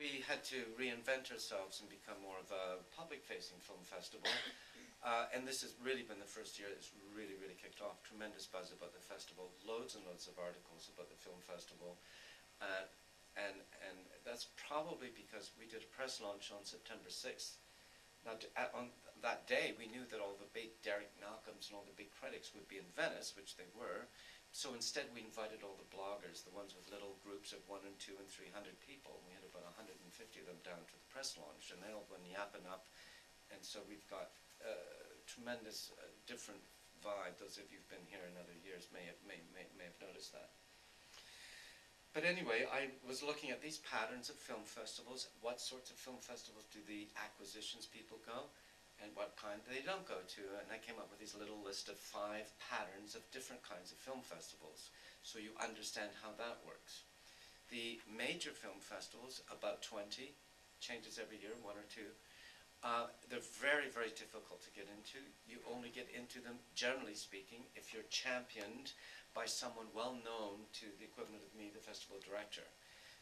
We had to reinvent ourselves and become more of a public-facing film festival. And this has really been the first year that's really kicked off. Tremendous buzz about the festival, loads and loads of articles about the film festival. And that's probably because we did a press launch on September 6th. Now, on that day, we knew that all the big Derek Malcolms and all the big critics would be in Venice, which they were. So instead, we invited all the bloggers, the ones with little groups of 1 and 2 and 300 people. We had about 150 of them down to the press launch, and they all went yapping up. And so we've got a tremendous different vibe. Those of you who've been here in other years may have noticed that. But anyway, I was looking at these patterns of film festivals. What sorts of film festivals do the acquisitions people go? And what kind they don't go to. And I came up with this little list of 5 patterns of different kinds of film festivals, so you understand how that works. The major film festivals, about 20, changes every year, 1 or 2. They're very difficult to get into. You only get into them, generally speaking, if you're championed by someone well known to the equivalent of me, the festival director.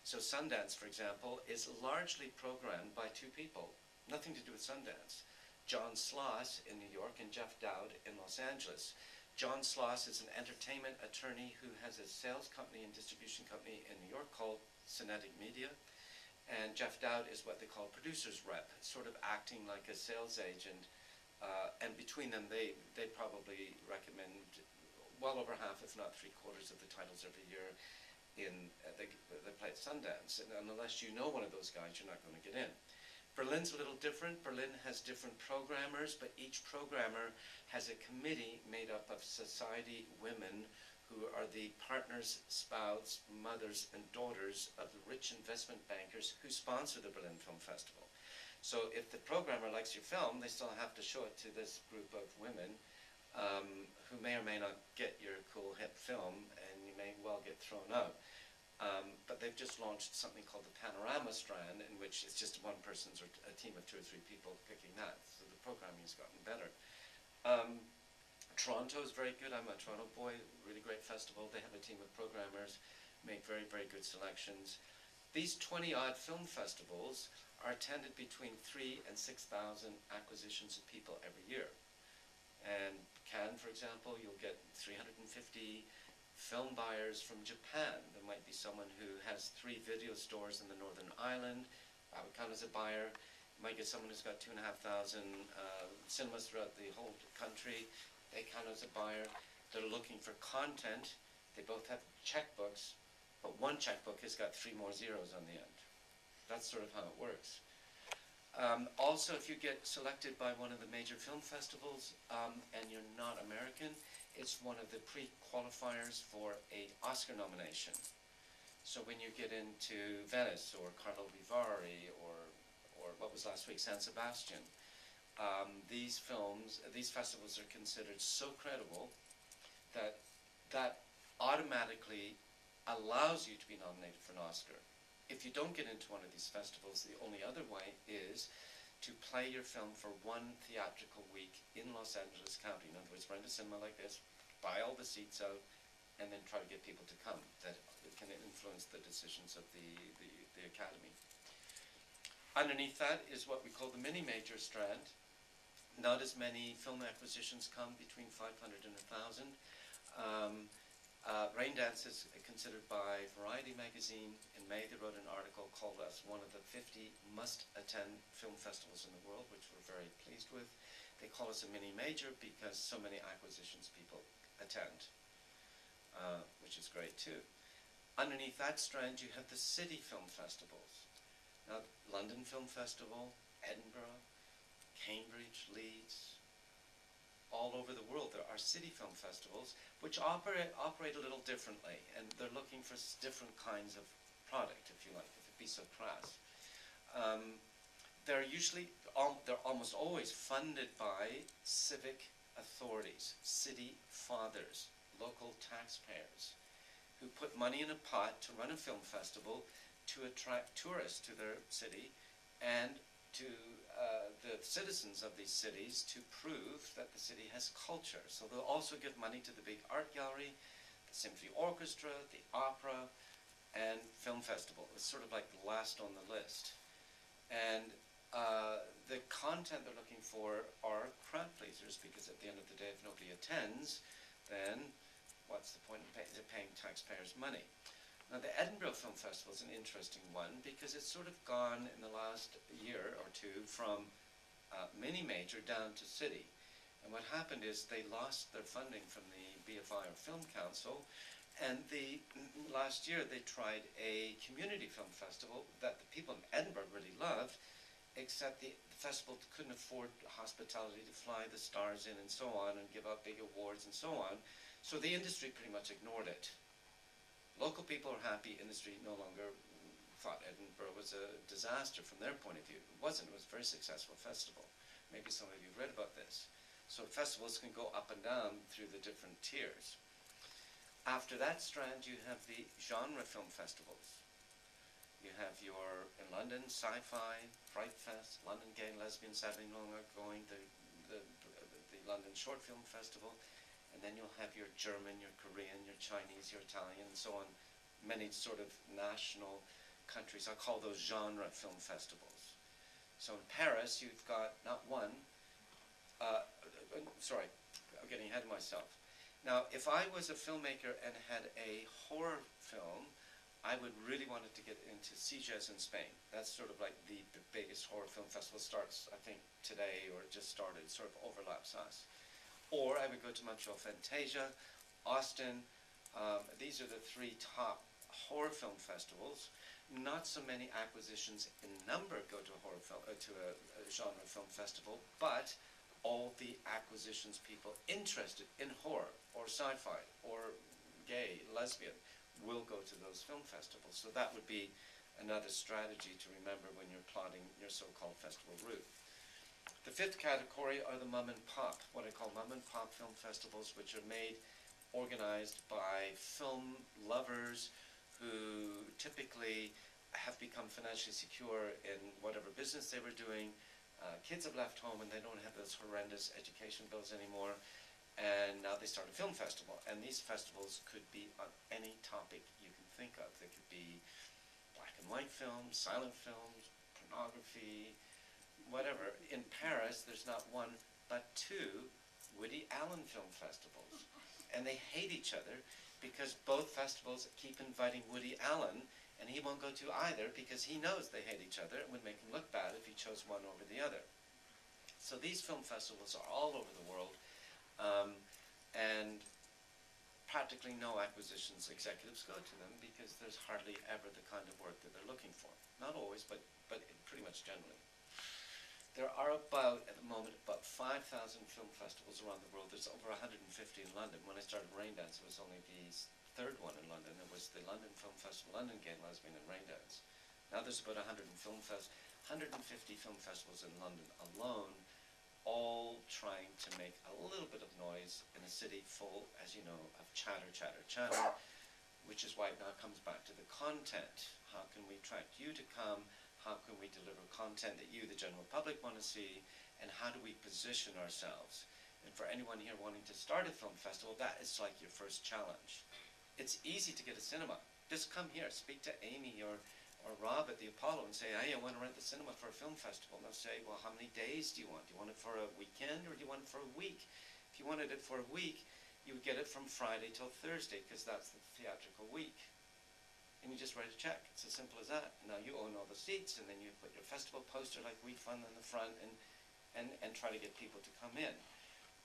So Sundance, for example, is largely programmed by 2 people, nothing to do with Sundance. John Sloss in New York and Jeff Dowd in Los Angeles. John Sloss is an entertainment attorney who has a sales company and distribution company in New York called Cinetic Media. And Jeff Dowd is what they call producer's rep, sort of acting like a sales agent. And between them, they probably recommend well over half, if not 3/4 of the titles every year they play at Sundance. And unless you know one of those guys, you're not going to get in. Berlin's a little different. Berlin has different programmers, but each programmer has a committee made up of society women who are the partners, spouses, mothers, and daughters of the rich investment bankers who sponsor the Berlin Film Festival. So if the programmer likes your film, they still have to show it to this group of women who may or may not get your cool, hip film, and you may well get thrown out. But they've just launched something called the Panorama Strand, in which it's just one person's or a team of 2 or 3 people picking that. So the programming has gotten better. Toronto is very good. I'm a Toronto boy, really great festival. They have a team of programmers, make very good selections. These 20-odd film festivals are attended between 3,000 and 6,000 acquisitions of people every year. And Cannes, for example, you'll get 350 film buyers from Japan. There might be someone who has 3 video stores in the Northern Ireland. That would count as a buyer. You might get someone who's got 2,500 cinemas throughout the whole country. They count as a buyer. They're looking for content. They both have checkbooks, but one checkbook has got 3 more zeros on the end. That's sort of how it works. Also, if you get selected by one of the major film festivals and you're not American, it's one of the pre-qualifiers for an Oscar nomination. So when you get into Venice or Carlo Vivari or what was last week, San Sebastian, these festivals are considered so credible that automatically allows you to be nominated for an Oscar. If you don't get into one of these festivals, the only other way is to play your film for 1 theatrical week in Los Angeles County. In other words, rent a cinema like this, buy all the seats out, and then try to get people to come. That can influence the decisions of the Academy. Underneath that is what we call the mini-major strand. Not as many film acquisitions come, between 500 and 1,000. Raindance is considered by Variety magazine. In May, they wrote an article called us one of the 50 must-attend film festivals in the world, which we're very pleased with. They call us a mini-major because so many acquisitions people attend, which is great too. Underneath that strand, you have the city film festivals. Now, London Film Festival, Edinburgh, Cambridge, Leeds, all over the world there are city film festivals which operate a little differently, and they're looking for different kinds of product, if you like, if it be so crass. They're almost always funded by civic authorities, city fathers, local taxpayers, who put money in a pot to run a film festival to attract tourists to their city and to the citizens of these cities to prove that the city has culture. So they'll also give money to the big art gallery, the symphony orchestra, the opera, and film festival. It's sort of like last on the list. And the content they're looking for are crowd pleasers, because at the end of the day, if nobody attends, then what's the point of paying taxpayers' money? Now, the Edinburgh Film Festival is an interesting one, because it's sort of gone in the last year or two from mini major down to city. And what happened is they lost their funding from the BFI or Film Council, and last year they tried a community film festival that the people in Edinburgh really loved, except the festival couldn't afford hospitality to fly the stars in and so on and give out big awards and so on. So the industry pretty much ignored it. Local people are happy, industry no longer thought Edinburgh was a disaster from their point of view. It wasn't, it was a very successful festival. Maybe some of you have read about this. So festivals can go up and down through the different tiers. After that strand, you have the genre film festivals. You have your, in London, Sci-Fi, Fright Fest, London Gay and Lesbian, sadly no longer going, the London Short Film Festival, and then you'll have your German, your Korean, your Chinese, your Italian, and so on, many sort of national countries. I call those genre film festivals. So in Paris, you've got not one, sorry, I'm getting ahead of myself. Now, if I was a filmmaker and had a horror film, I would really want it to get into Sitges in Spain. That's sort of like the biggest horror film festival. Starts, I think, today, or just started, sort of overlaps us. Or I would go to Montreal Fantasia, Austin. These are the three top horror film festivals. Not so many acquisitions in number go to a genre film festival, but all the acquisitions people interested in horror or sci-fi or gay, lesbian will go to those film festivals. So that would be another strategy to remember when you're plotting your so-called festival route. The fifth category are the mom and pop, what I call mom and pop film festivals, which are organized by film lovers who typically have become financially secure in whatever business they were doing. Kids have left home and they don't have those horrendous education bills anymore, and now they start a film festival. And these festivals could be on any topic you can think of. They could be black and white films, silent films, pornography, whatever. In Paris, there's not one, but two Woody Allen film festivals. And they hate each other because both festivals keep inviting Woody Allen, and he won't go to either because he knows they hate each other and would make him look bad if he chose one over the other. So these film festivals are all over the world, and practically no acquisitions executives go to them because there's hardly ever the kind of work that they're looking for. Not always, but pretty much generally. There are about, at the moment, about 5,000 film festivals around the world. There's over 150 in London. When I started Raindance, it was only the third one in London. It was the London Film Festival, London Gay and Lesbian, and Raindance. Now there's about 150 film festivals in London alone, all trying to make a little bit of noise in a city full, as you know, of chatter, chatter, chatter, which is why it now comes back to the content. How can we attract you to come? How can we deliver content that you, the general public, want to see? And how do we position ourselves? And for anyone here wanting to start a film festival, that is like your first challenge. It's easy to get a cinema. Just come here, speak to Amy or Rob at the Apollo and say, hey, I want to rent the cinema for a film festival. And they'll say, well, how many days do you want? Do you want it for a weekend or do you want it for a week? If you wanted it for a week, you would get it from Friday till Thursday because that's the theatrical week. And you just write a check. It's as simple as that. Now you own all the seats, and then you put your festival poster like We Fund on the front and try to get people to come in.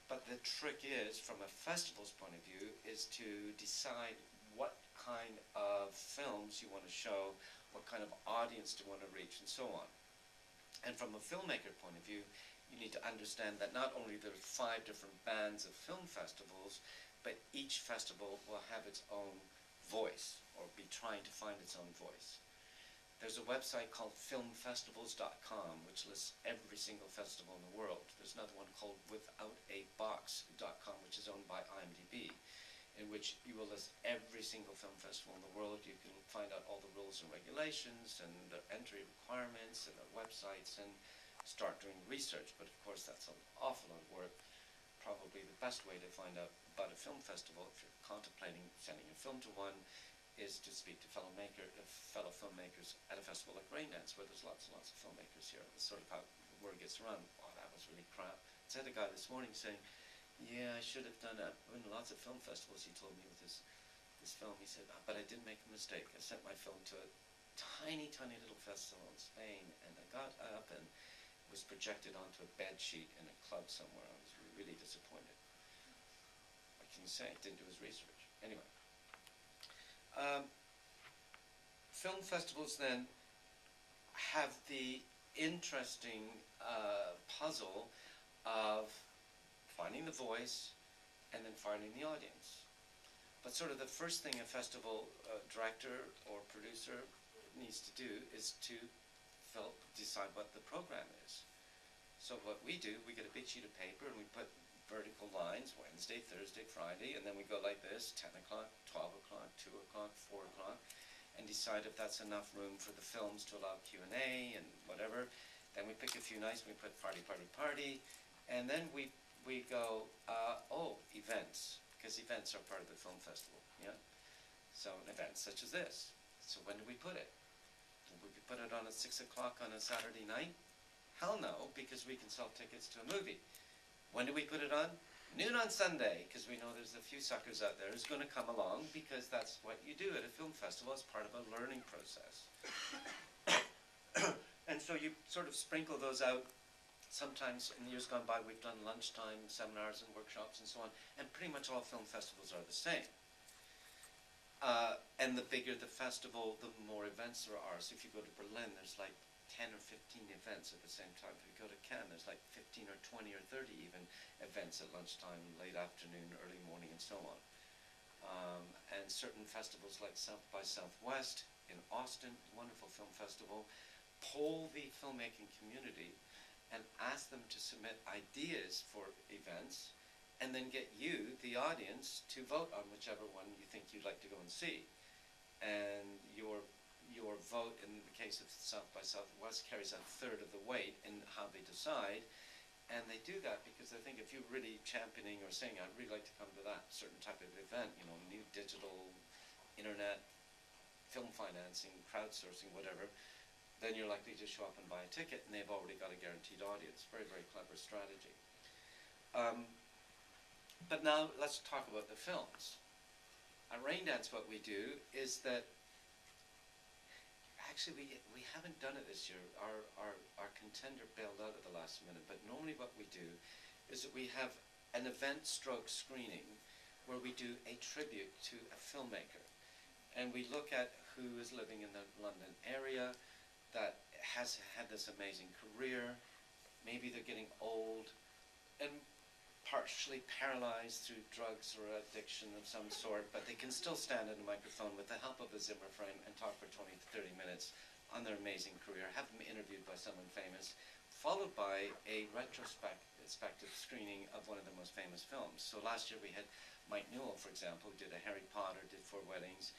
But the trick is, from a festival's point of view, is to decide what kind of films you want to show, what kind of audience do you want to reach, and so on. And from a filmmaker point of view, you need to understand that not only there are 5 different bands of film festivals, but each festival will have its own voice, or be trying to find its own voice. There's a website called filmfestivals.com, which lists every single festival in the world. There's another one called withoutabox.com, which is owned by IMDb, in which you will list every single film festival in the world. You can find out all the rules and regulations and their entry requirements and their websites and start doing research. But of course, that's an awful lot of work. Probably the best way to find out about a film festival, if you're contemplating sending a film to one, is to speak to fellow filmmakers at a festival like Raindance, where there's lots and lots of filmmakers here. It's sort of how the word gets around. Oh, that was really crap. I had a guy this morning saying, yeah, I should have done it. I've been to lots of film festivals, he told me, with this film. He said, but I did make a mistake. I sent my film to a tiny, tiny little festival in Spain, and I got up and was projected onto a bed sheet in a club somewhere. I was really disappointed. What can you say? Didn't do his research. Anyway. Film festivals then have the interesting puzzle of finding the voice and then finding the audience. But sort of the first thing a festival director or producer needs to do is to decide what the program is. So what we do, we get a big sheet of paper and we put vertical lines, Wednesday, Thursday, Friday, and then we go like this, 10 o'clock, 12 o'clock, 2 o'clock, 4 o'clock, and decide if that's enough room for the films to allow Q&A and whatever. Then we pick a few nights, we put party, party, party, and then we go, events, because events are part of the film festival, yeah? So events such as this. So when do we put it? Do we put it on at 6 o'clock on a Saturday night? Hell no, because we can sell tickets to a movie. When do we put it on? Noon on Sunday, because we know there's a few suckers out there who's going to come along, because that's what you do at a film festival as part of a learning process. And so you sort of sprinkle those out. Sometimes in years gone by we've done lunchtime seminars and workshops and so on, and pretty much all film festivals are the same. And the bigger the festival, the more events there are. So if you go to Berlin, there's like 10 or 15 events at the same time. If you go to Cannes, there's like 15 or 20 or 30 even events at lunchtime, late afternoon, early morning, and so on. And certain festivals like South by Southwest in Austin, wonderful film festival, poll the filmmaking community and ask them to submit ideas for events, and then get you, the audience, to vote on whichever one you think you'd like to go and see. And your vote, in the case of South by Southwest, carries a third of the weight in how they decide. And they do that because I think if you're really championing or saying, I'd really like to come to that certain type of event, you know, new digital, internet, film financing, crowdsourcing, whatever, then you're likely to show up and buy a ticket, and they've already got a guaranteed audience. Very, very clever strategy. But now let's talk about the films. At Raindance, what we do is that, actually we haven't done it this year. Our contender bailed out at the last minute, but normally what we do is that we have an event stroke screening where we do a tribute to a filmmaker. And we look at who is living in the London area, that has had this amazing career. Maybe they're getting old and partially paralyzed through drugs or addiction of some sort, but they can still stand at a microphone with the help of a Zimmer frame and talk for 20 to 30 minutes on their amazing career, have them interviewed by someone famous, followed by a retrospective screening of one of the most famous films. So last year we had Mike Newell, for example, who did a Harry Potter, did 4 Weddings.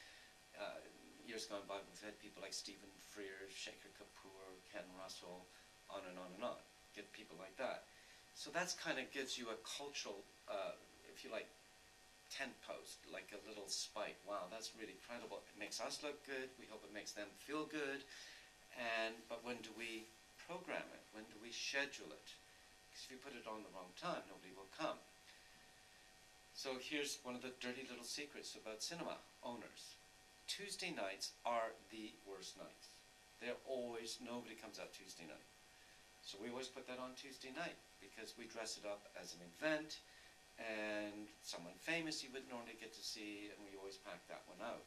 Years gone by, we've had people like Stephen Frears, Shaker Kapoor, Ken Russell, on and on and on. Get people like that. So that's kind of gives you a cultural, if you like, tent post, like a little spike. Wow, that's really credible. It makes us look good. We hope it makes them feel good. But when do we program it? When do we schedule it? Because if you put it on the wrong time, nobody will come. So here's one of the dirty little secrets about cinema owners. Tuesday nights are the worst nights. They're always, nobody comes out Tuesday night. So we always put that on Tuesday night because we dress it up as an event and someone famous you wouldn't normally get to see, and we always pack that one out.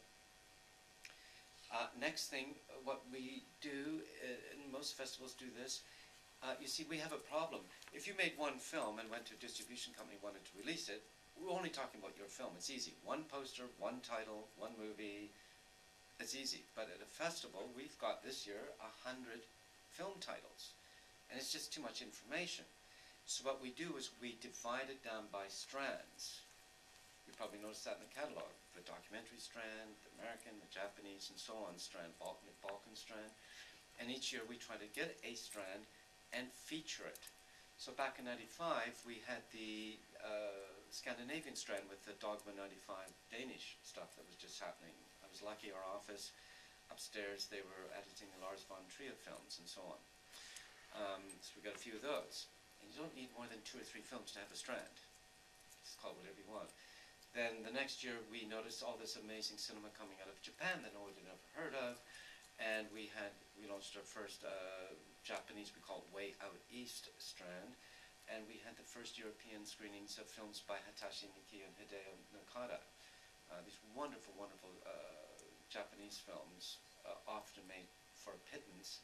Next thing, what we do, and most festivals do this, you see, we have a problem. If you made one film and went to a distribution company and wanted to release it, we're only talking about your film. It's easy. One poster, one title, one movie. It's easy. But at a festival, we've got this year 100 film titles. And it's just too much information. So what we do is we divide it down by strands. You probably noticed that in the catalog. The documentary strand, the American, the Japanese, and so on strand, Balkan strand. And each year we try to get a strand and feature it. So back in '95, we had the Scandinavian strand with the Dogma 95 Danish stuff that was just happening. I was lucky our office upstairs, they were editing the Lars von Trier films and so on. So we got a few of those. And you don't need more than 2 or 3 films to have a strand. Just call it whatever you want. Then the next year we noticed all this amazing cinema coming out of Japan that nobody had ever heard of. And we launched our first Japanese, we call it Way Out East strand. And we had the first European screenings of films by Hitachi Niki and Hideo Nakata. These wonderful, wonderful Japanese films, often made for a pittance.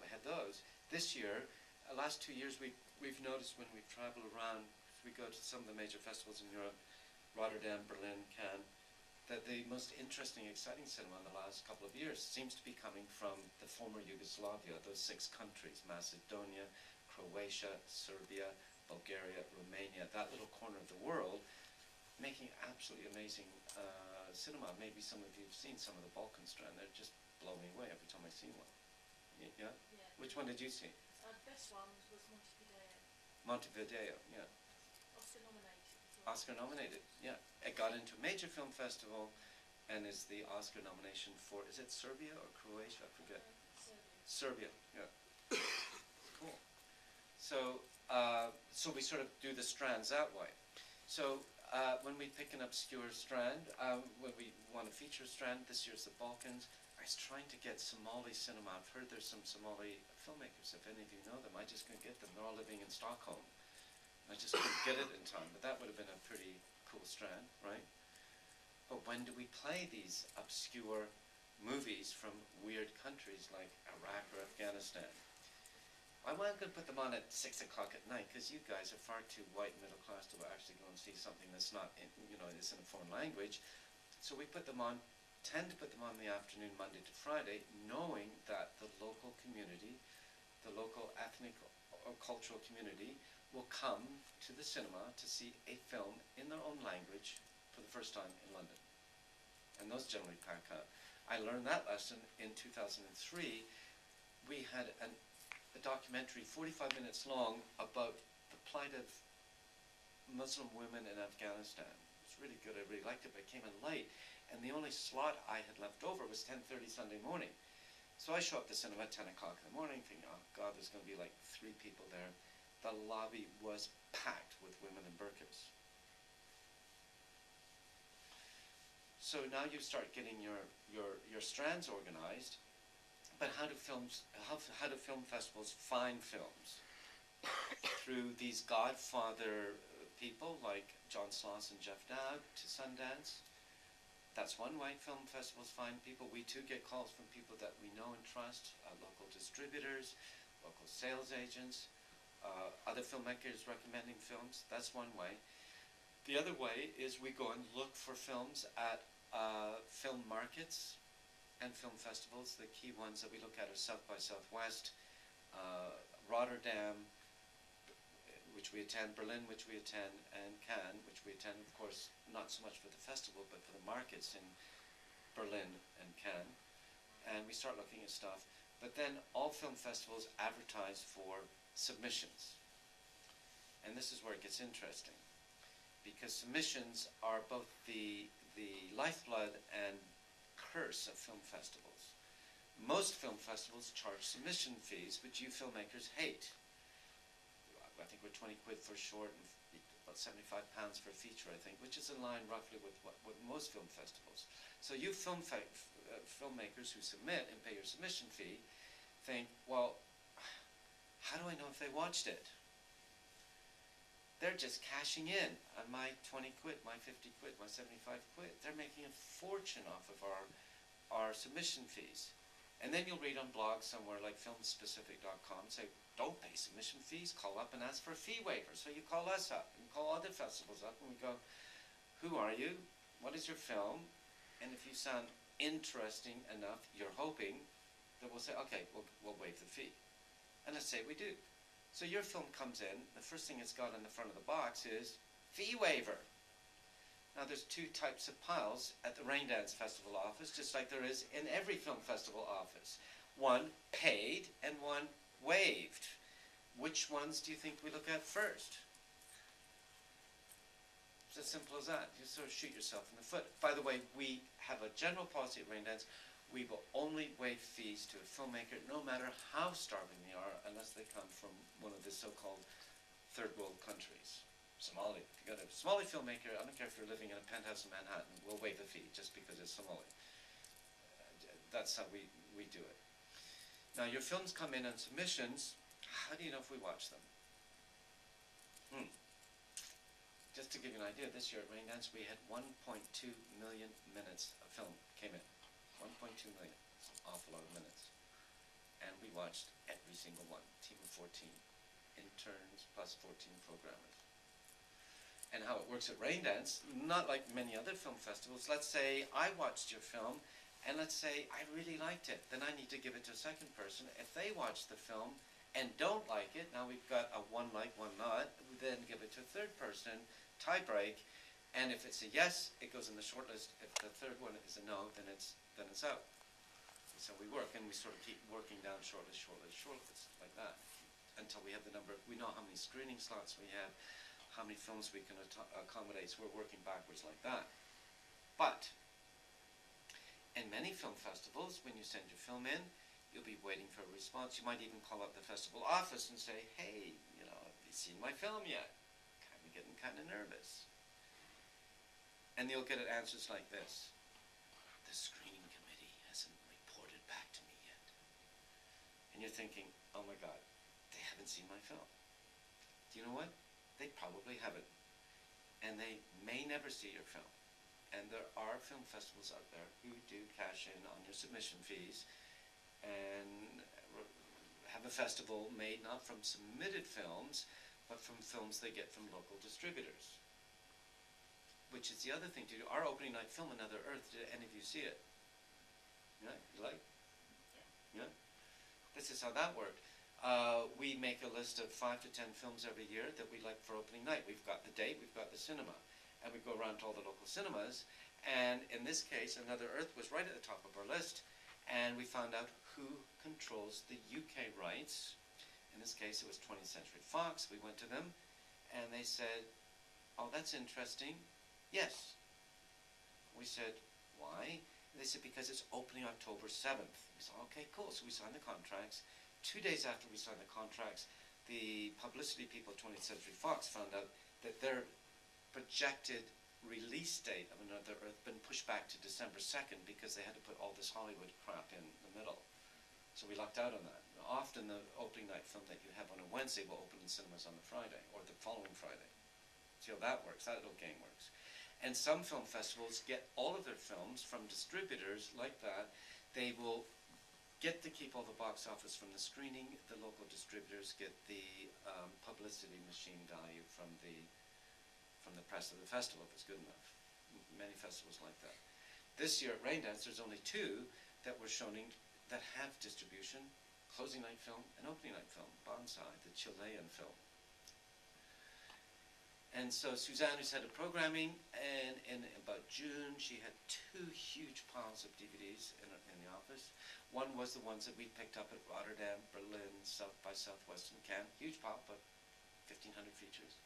We had those. This year, last 2 years, we've noticed when we've traveled around, we go to some of the major festivals in Europe, Rotterdam, Berlin, Cannes, that the most interesting, exciting cinema in the last couple of years seems to be coming from the former Yugoslavia, those 6 countries, Macedonia, Croatia, Serbia, Bulgaria, Romania, that little corner of the world, making absolutely amazing cinema. Maybe some of you have seen some of the Balkan strand. They're just blow me away every time I see one. Yeah? Yeah. Which one did you see? Best one was Montevideo. Montevideo, yeah. Oscar nominated as well. Oscar nominated, yeah. It got into a major film festival and is the Oscar nomination for, is it Serbia or Croatia? I forget. Serbia. Serbia, yeah. Cool. So, so we sort of do the strands that way. So when we pick an obscure strand, when we want to feature a strand, this year's the Balkans. I was trying to get Somali cinema. I've heard there's some Somali filmmakers, if any of you know them. I just couldn't get them. They're all living in Stockholm. I just couldn't get it in time, but that would have been a pretty cool strand, right? But when do we play these obscure movies from weird countries like Iraq or Afghanistan? I'm not going to put them on at 6 o'clock at night because you guys are far too white middle class to actually go and see something that's not, in, is in a foreign language. So we put them on, tend to put them on in the afternoon, Monday to Friday, knowing that the local community, the local ethnic or cultural community will come to the cinema to see a film in their own language for the first time in London. And those generally pack out. I learned that lesson in 2003. We had a documentary 45 minutes long about the plight of Muslim women in Afghanistan. It was really good. I really liked it, but it came in late. And the only slot I had left over was 10:30 Sunday morning. So I show up to the cinema at 10 o'clock in the morning thinking, oh God, there's going to be like 3 people there. The lobby was packed with women in burqas. So now you start getting your strands organized. But how do film festivals find films? Through these godfather people like John Sloss and Jeff Dowd to Sundance. That's one way film festivals find people. We too get calls from people that we know and trust, local distributors, local sales agents, other filmmakers recommending films. That's one way. The other way is we go and look for films at film markets and film festivals. The key ones that we look at are South by Southwest, Rotterdam, which we attend, Berlin, which we attend, and Cannes, which we attend, of course, not so much for the festival, but for the markets in Berlin and Cannes. And we start looking at stuff. But then all film festivals advertise for submissions. And this is where it gets interesting, because submissions are both the lifeblood and curse of film festivals. Most film festivals charge submission fees, which you filmmakers hate. I think we're 20 quid for a short and about 75 pounds for a feature, I think, which is in line roughly with most film festivals. So you filmmakers who submit and pay your submission fee think, well, how do I know if they watched it? They're just cashing in on my 20 quid, my 50 quid, my 75 quid. They're making a fortune off of our submission fees. And then you'll read on blogs somewhere like filmspecific.com, say, don't pay submission fees, call up and ask for a fee waiver. So you call us up, and call other festivals up, and we go, who are you? What is your film? And if you sound interesting enough, you're hoping that we'll say, okay, we'll waive the fee. And let's say we do. So your film comes in, the first thing it's got on the front of the box is fee waiver. Now there's 2 types of piles at the Raindance Festival office, just like there is in every film festival office. One paid and one waived. Which ones do you think we look at first? It's as simple as that. You sort of shoot yourself in the foot. By the way, we have a general policy at Raindance. We will only waive fees to a filmmaker, no matter how starving they are, unless they come from one of the so-called third world countries. Somali. If you got a Somali filmmaker, I don't care if you're living in a penthouse in Manhattan, we'll waive a fee just because it's Somali. That's how we do it. Now, your films come in on submissions. How do you know if we watch them? Just to give you an idea, this year at Raindance we had 1.2 million minutes of film came in. 1.2 million. It's an awful lot of minutes. And we watched every single one. Team of 14. Interns plus 14 programmers. And how it works at Raindance, not like many other film festivals, let's say I watched your film, and let's say I really liked it. Then I need to give it to a second person. If they watch the film and don't like it, now we've got a one like, one not, we then give it to a third person, tie break, and if it's a yes, it goes in the shortlist. If the third one is a no, then it's out. So we work, and we sort of keep working down shortlist, like that, until we have the number. We know how many screening slots we have, how many films we can accommodate, so we're working backwards like that. But in many film festivals, when you send your film in, you'll be waiting for a response. You might even call up the festival office and say, hey, have you seen my film yet? Getting kind of nervous. And you'll get answers like this. The screening committee hasn't reported back to me yet. And you're thinking, oh my God, they haven't seen my film. Do you know what? They probably haven't. And they may never see your film. And there are film festivals out there who do cash in on your submission fees and have a festival made not from submitted films, but from films they get from local distributors. Which is the other thing to do. Our opening night film, Another Earth, did any of you see it? Yeah, you like? Yeah? This is how that worked. We make a list of 5 to 10 films every year that we like for opening night. We've got the date, we've got the cinema. And we go around to all the local cinemas. And in this case, Another Earth was right at the top of our list. And we found out who controls the UK rights. In this case, it was 20th Century Fox. We went to them, and they said, oh, that's interesting. Yes. We said, why? They said, because it's opening October 7th. We said, okay, cool. So we signed the contracts. 2 days after we signed the contracts, the publicity people at 20th Century Fox found out that their projected release date of Another Earth had been pushed back to December 2nd because they had to put all this Hollywood crap in the middle. So we lucked out on that. Often the opening night film that you have on a Wednesday will open in cinemas on the Friday, or the following Friday. See how that works, that little game works. And some film festivals get all of their films from distributors like that. They will get to keep all the box office from the screening. The local distributors get the publicity machine value from the press of the festival, if it's good enough. Many festivals like that. This year at Raindance, there's only 2 that we're showing that have distribution. Closing night film and opening night film, Bonsai, the Chilean film. And so Suzanne, who's head of programming, and in about June, she had 2 huge piles of DVDs in the office. One was the ones that we picked up at Rotterdam, Berlin, South by Southwest, and Cannes. Huge pile, but 1,500 features.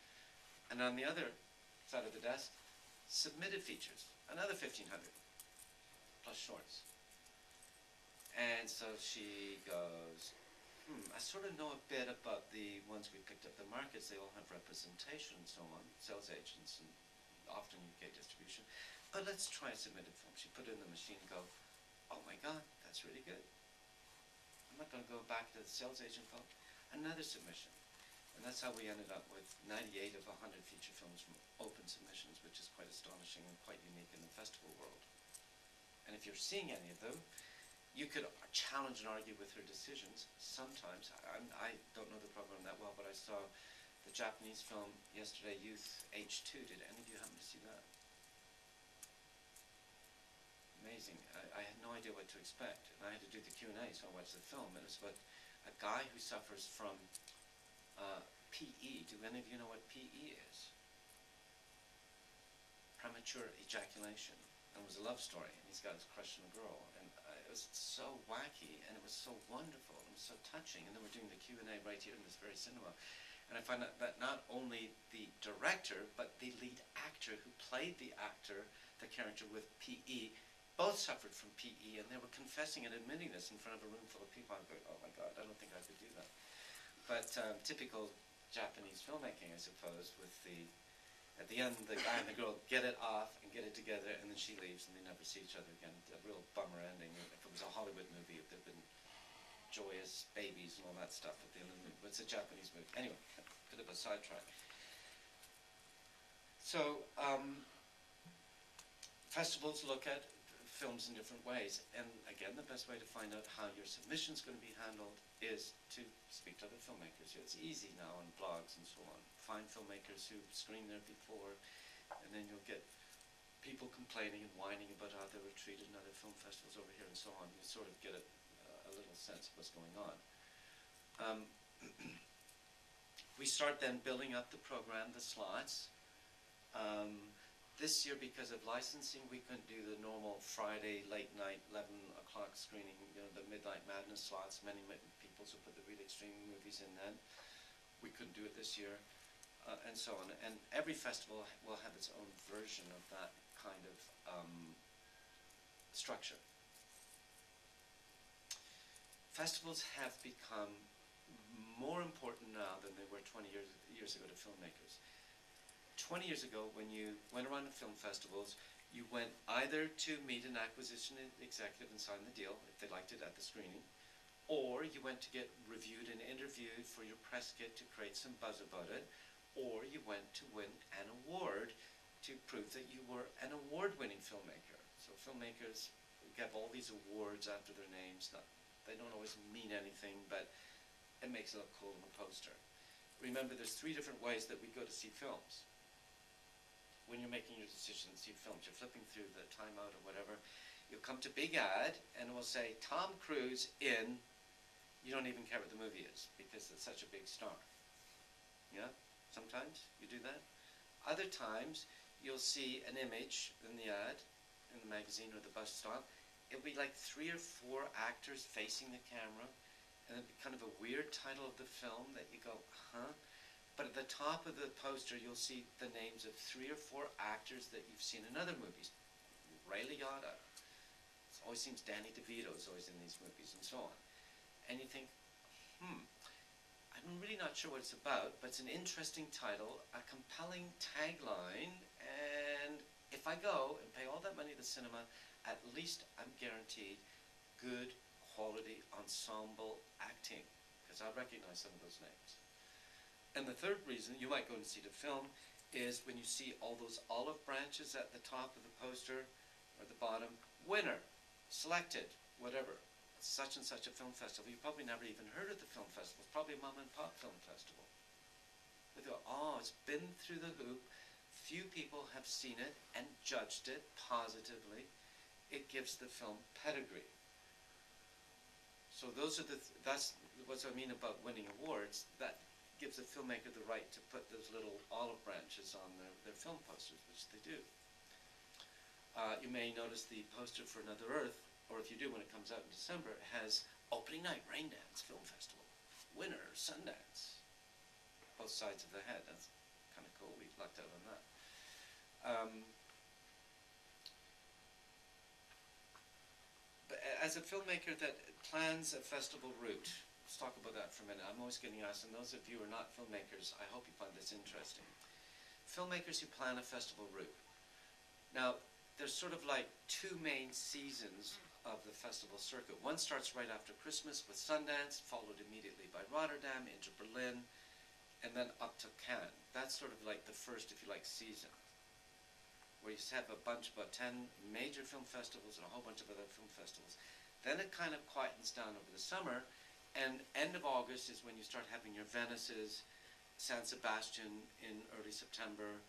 And on the other side of the desk, submitted features, another 1,500, plus shorts. And so she goes, I sort of know a bit about the ones we picked up, the markets. They all have representation and so on, sales agents and often UK distribution. But let's try a submitted film. She put it in the machine and go, oh my God, that's really good. I'm not going to go back to the sales agent phone. Another submission. And that's how we ended up with 98 of 100 feature films from open submissions, which is quite astonishing and quite unique in the festival world. And if you're seeing any of them, you could challenge and argue with her decisions sometimes. I don't know the program that well, but I saw the Japanese film yesterday, Youth H2. Did any of you happen to see that? Amazing. I had no idea what to expect. And I had to do the Q&A, so I watched the film. It was about a guy who suffers from PE. Do any of you know what PE is? Premature ejaculation. And it was a love story, and he's got his crush on a girl. And it was so wacky, and it was so wonderful, and it was so touching. And then we're doing the Q&A right here in this very cinema. And I find that not only the director, but the lead actor who played the character with PE, both suffered from PE, and they were confessing and admitting this in front of a room full of people. I'm going, oh my God, I don't think I could do that. But typical Japanese filmmaking, I suppose, with at the end, the guy and the girl get it off and get it together, and then she leaves, and they never see each other again. A real bummer ending. If it was a Hollywood movie, there'd been joyous babies and all that stuff at the end of the movie. But it's a Japanese movie. Anyway, bit of a sidetrack. So, festivals look at films in different ways, and again, the best way to find out how your submission is going to be handled is to speak to other filmmakers. It's easy now on blogs and so on. Find filmmakers who screened there before, and then you'll get people complaining and whining about how they were treated in other film festivals over here and so on. You sort of get a little sense of what's going on. We start then building up the program, the slots. This year, because of licensing, we couldn't do the normal Friday late night 11 o'clock screening, the Midnight Madness slots. Many people who put the really extreme movies in then. We couldn't do it this year, and so on. And every festival will have its own version of that kind of structure. Festivals have become more important now than they were 20 years ago to filmmakers. 20 years ago, when you went around to film festivals, you went either to meet an acquisition executive and sign the deal, if they liked it at the screening, or you went to get reviewed and interviewed for your press kit to create some buzz about it, or you went to win an award to prove that you were an award-winning filmmaker. So filmmakers get all these awards after their names. They don't always mean anything, but it makes it look cool on a poster. Remember, there's 3 different ways that we go to see films. When you're making your decision to see films, you're flipping through the Time Out or whatever, you'll come to big ad, and it will say, Tom Cruise in, you don't even care what the movie is, because it's such a big star. Yeah? Sometimes you do that. Other times, you'll see an image in the ad, in the magazine or the bus stop. It'll be like 3 or 4 actors facing the camera, and it'll be kind of a weird title of the film that you go, huh? But at the top of the poster, you'll see the names of 3 or 4 actors that you've seen in other movies. Ray Liotta. It always seems Danny DeVito is always in these movies, and so on. And you think, I'm really not sure what it's about, but it's an interesting title, a compelling tagline, and if I go and pay all that money at the cinema, at least I'm guaranteed good quality ensemble acting, because I recognize some of those names. And the third reason you might go and see the film is when you see all those olive branches at the top of the poster or the bottom, winner, selected, whatever, such and such a film festival. You probably never even heard of the film festival. It's probably a mom and pop film festival. They go, oh, it's been through the hoop. Few people have seen it and judged it positively. It gives the film pedigree. So those are that's what I mean about winning awards. That gives the filmmaker the right to put those little olive branches on their film posters, which they do. You may notice the poster for Another Earth, or if you do when it comes out in December, it has Opening Night Raindance Film Festival, winner Sundance, both sides of the head. That's kind of cool. We lucked out on that. But as a filmmaker that plans a festival route, let's talk about that for a minute. I'm always getting asked, and those of you who are not filmmakers, I hope you find this interesting. Filmmakers who plan a festival route. Now, there's sort of like 2 main seasons of the festival circuit. One starts right after Christmas with Sundance, followed immediately by Rotterdam, into Berlin, and then up to Cannes. That's sort of like the first, if you like, season, where you have a bunch, about 10 major film festivals and a whole bunch of other film festivals. Then it kind of quietens down over the summer, and end of August is when you start having your Venices, San Sebastian in early September,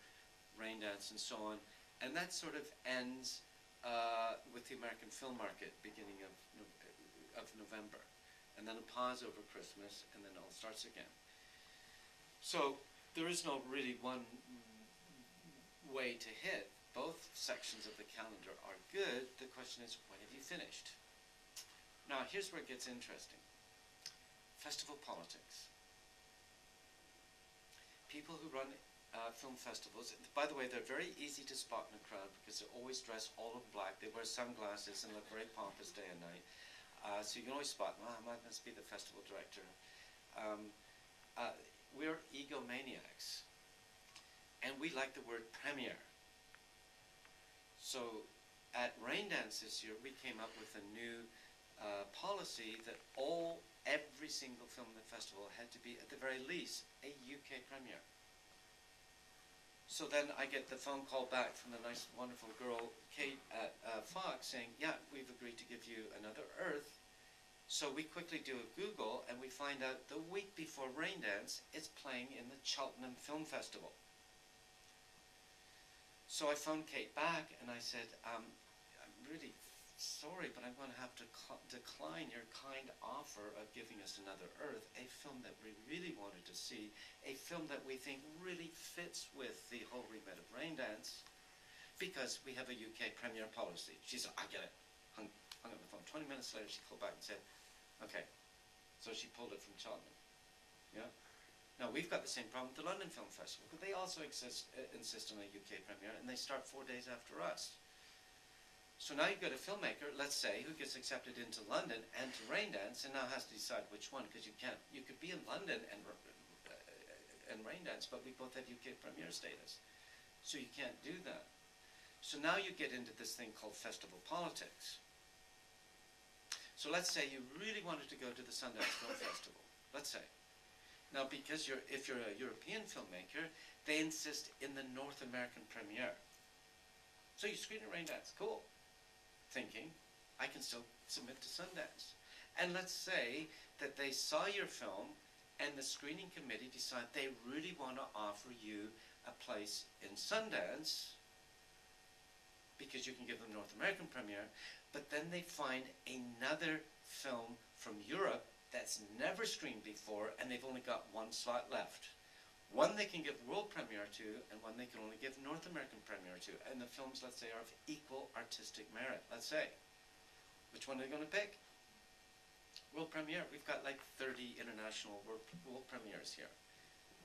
Raindance, and so on. And that sort of ends with the American film market beginning of November. And then a pause over Christmas, and then it all starts again. So there is no really one way to hit. Both sections of the calendar are good. The question is, when have you finished? Now, here's where it gets interesting. Festival politics. people who run film festivals, by the way, they're very easy to spot in a crowd because they're always dressed all in black. They wear sunglasses and look very pompous day and night. So you can always spot them. Oh, must be the festival director. We're egomaniacs. And we like the word premiere. So at Raindance this year, we came up with a new policy that every single film in the festival had to be, at the very least, a UK premiere. So then I get the phone call back from the nice, wonderful girl, Kate at Fox, saying, yeah, we've agreed to give you Another Earth. So we quickly do a Google, and we find out the week before Raindance, it's playing in the Cheltenham Film Festival. So I phoned Kate back, and I said, I'm really sorry, but I'm going to have to decline your kind offer of giving us Another Earth, a film that we really wanted to see, a film that we think really fits with the whole remit of Raindance, because we have a UK premiere policy. She said, I get it. Hung up the phone. 20 minutes later, she called back and said, okay. So she pulled it from Cheltenham. Yeah? Now, we've got the same problem with the London Film Festival, but they also insist on a UK premiere, and they start 4 days after us. So now you've got a filmmaker, let's say, who gets accepted into London and to Raindance, and now has to decide which one, because you could be in London and Raindance, but we both have UK premiere status. So you can't do that. So now you get into this thing called festival politics. So let's say you really wanted to go to the Sundance Film Festival, let's say. Now, because if you're a European filmmaker, they insist in the North American premiere. So you screen at Raindance, cool. Thinking, I can still submit to Sundance. And let's say that they saw your film and the screening committee decide they really want to offer you a place in Sundance because you can give them North American premiere, but then they find another film from Europe that's never screened before, and they've only got one slot left. One they can give world premiere to, and one they can only give North American premiere to. And the films, let's say, are of equal artistic merit, let's say. Which one are they going to pick? World premiere. We've got like 30 international world premieres here.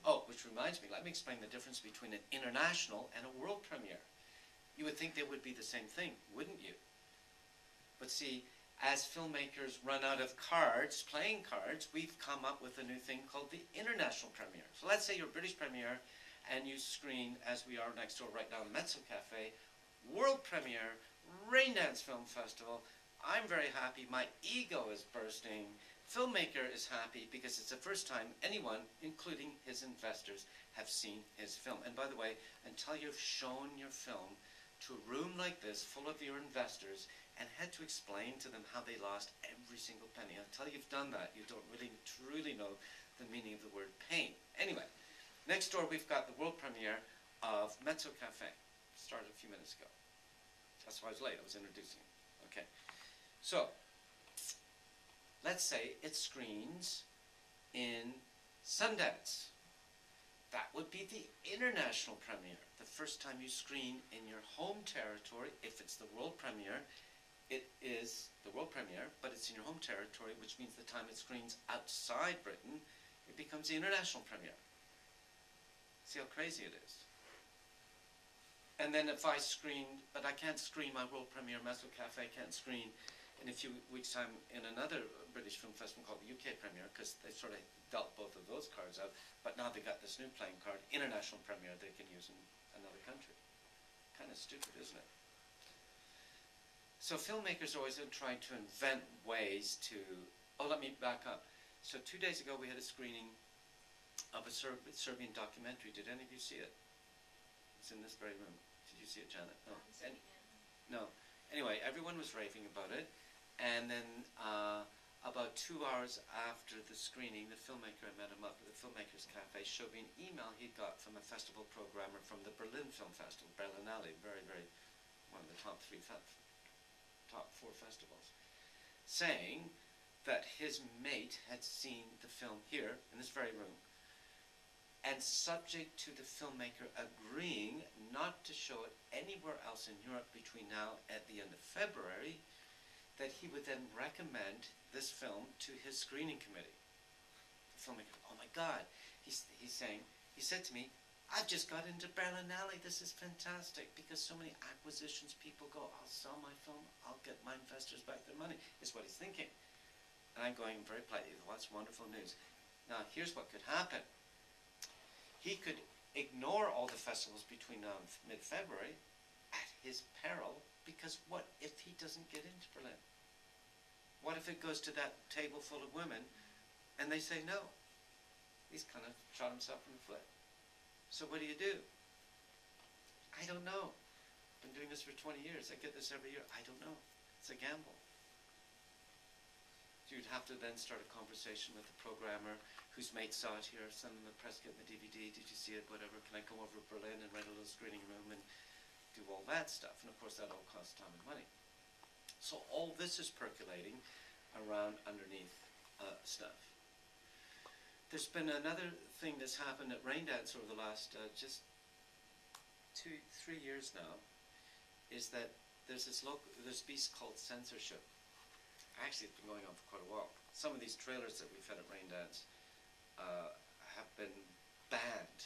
Oh, which reminds me, let me explain the difference between an international and a world premiere. You would think they would be the same thing, wouldn't you? But see, as filmmakers run out of cards, playing cards, we've come up with a new thing called the international premiere. So let's say you're a British premiere and you screen, as we are next door right now, Mezzo Cafe, world premiere, Raindance Film Festival. I'm very happy, my ego is bursting. Filmmaker is happy because it's the first time anyone, including his investors, have seen his film. And by the way, until you've shown your film to a room like this full of your investors and had to explain to them how they lost every single penny, until you've done that, you don't really truly know the meaning of the word pain. Anyway, next door we've got the world premiere of Mezzo Cafe. Started a few minutes ago. That's why I was late. I was introducing it. Okay. So, let's say it screens in Sundance. That would be the international premiere. The first time you screen in your home territory, if it's the world premiere, it is the world premiere, but it's in your home territory, which means the time it screens outside Britain, it becomes the international premiere. See how crazy it is? And then if I screen, but I can't screen my world premiere, Mezzo Cafe can't screen in a few weeks' time in another British film festival called the UK premiere, because they sort of dealt both of those cards out, but now they got this new playing card, international premiere, they can use in another country. Kind of stupid, isn't it? So filmmakers always are trying to invent ways to, oh, let me back up. So 2 days ago we had a screening of a Serbian documentary. Did any of you see it? It's in this very room. Did you see it, Janet? No. No. Anyway, everyone was raving about it, and then about 2 hours after the screening, the filmmaker, I met him up at the Filmmakers Cafe, showed me an email he got from a festival programmer from the Berlin Film Festival, Berlinale, very, one of the top 4 festivals, saying that his mate had seen the film here, in this very room, and subject to the filmmaker agreeing not to show it anywhere else in Europe between now and the end of February, that he would then recommend this film to his screening committee. The filmmaker, oh my God, he's saying, He said to me, I've just got into Berlinale. This is fantastic because so many acquisitions, people go, I'll sell my film, I'll get my investors back their money, is what he's thinking. And I'm going very politely, well, that's wonderful news. Now, here's what could happen. He could ignore all the festivals between now and mid-February at his peril, because what if he doesn't get into Berlin? What if it goes to that table full of women and they say no? He's kind of shot himself in the foot. So what do you do? I don't know. I've been doing this for 20 years. I get this every year. I don't know. It's a gamble. You'd have to then start a conversation with the programmer whose mate saw it here, send them the press kit and the DVD, did you see it, whatever, can I come over to Berlin and rent a little screening room and do all that stuff? And of course that all costs time and money. So all this is percolating around underneath stuff. There's been another thing that's happened at Raindance over the last just 2-3 years now, is that there's this beast called censorship. Actually, it's been going on for quite a while. Some of these trailers that we've had at Raindance have been banned.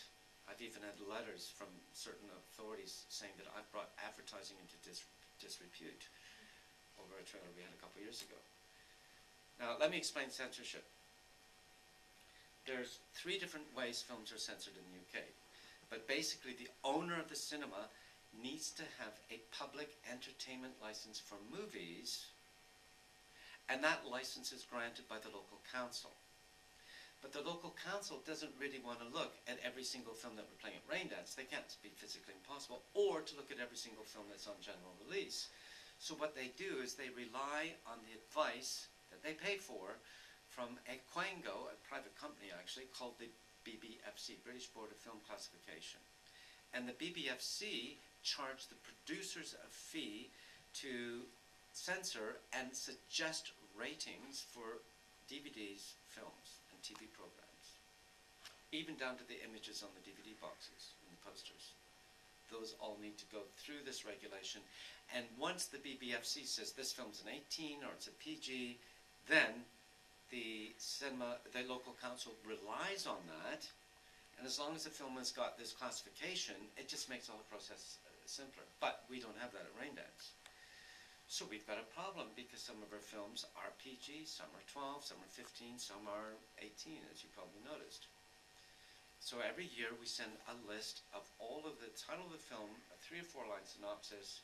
I've even had letters from certain authorities saying that I've brought advertising into disrepute over a trailer we had a couple of years ago. Now, let me explain censorship. There's 3 different ways films are censored in the UK. But basically, the owner of the cinema needs to have a public entertainment license for movies, and that license is granted by the local council. But the local council doesn't really want to look at every single film that we're playing at Raindance. They can't be physically impossible, or to look at every single film that's on general release. So what they do is they rely on the advice that they pay for from a Quango, a private company actually, called the BBFC, British Board of Film Classification. And the BBFC charge the producers a fee to censor and suggest ratings for DVDs, films, and TV programs, even down to the images on the DVD boxes and the posters. Those all need to go through this regulation. And once the BBFC says this film's an 18 or it's a PG, then the local council relies on that, and as long as the film has got this classification, it just makes all the process simpler. But we don't have that at Raindance. So we've got a problem because some of our films are PG, some are 12, some are 15, some are 18, as you probably noticed. So every year we send a list of all of the title of the film, a 3 or 4 line synopsis,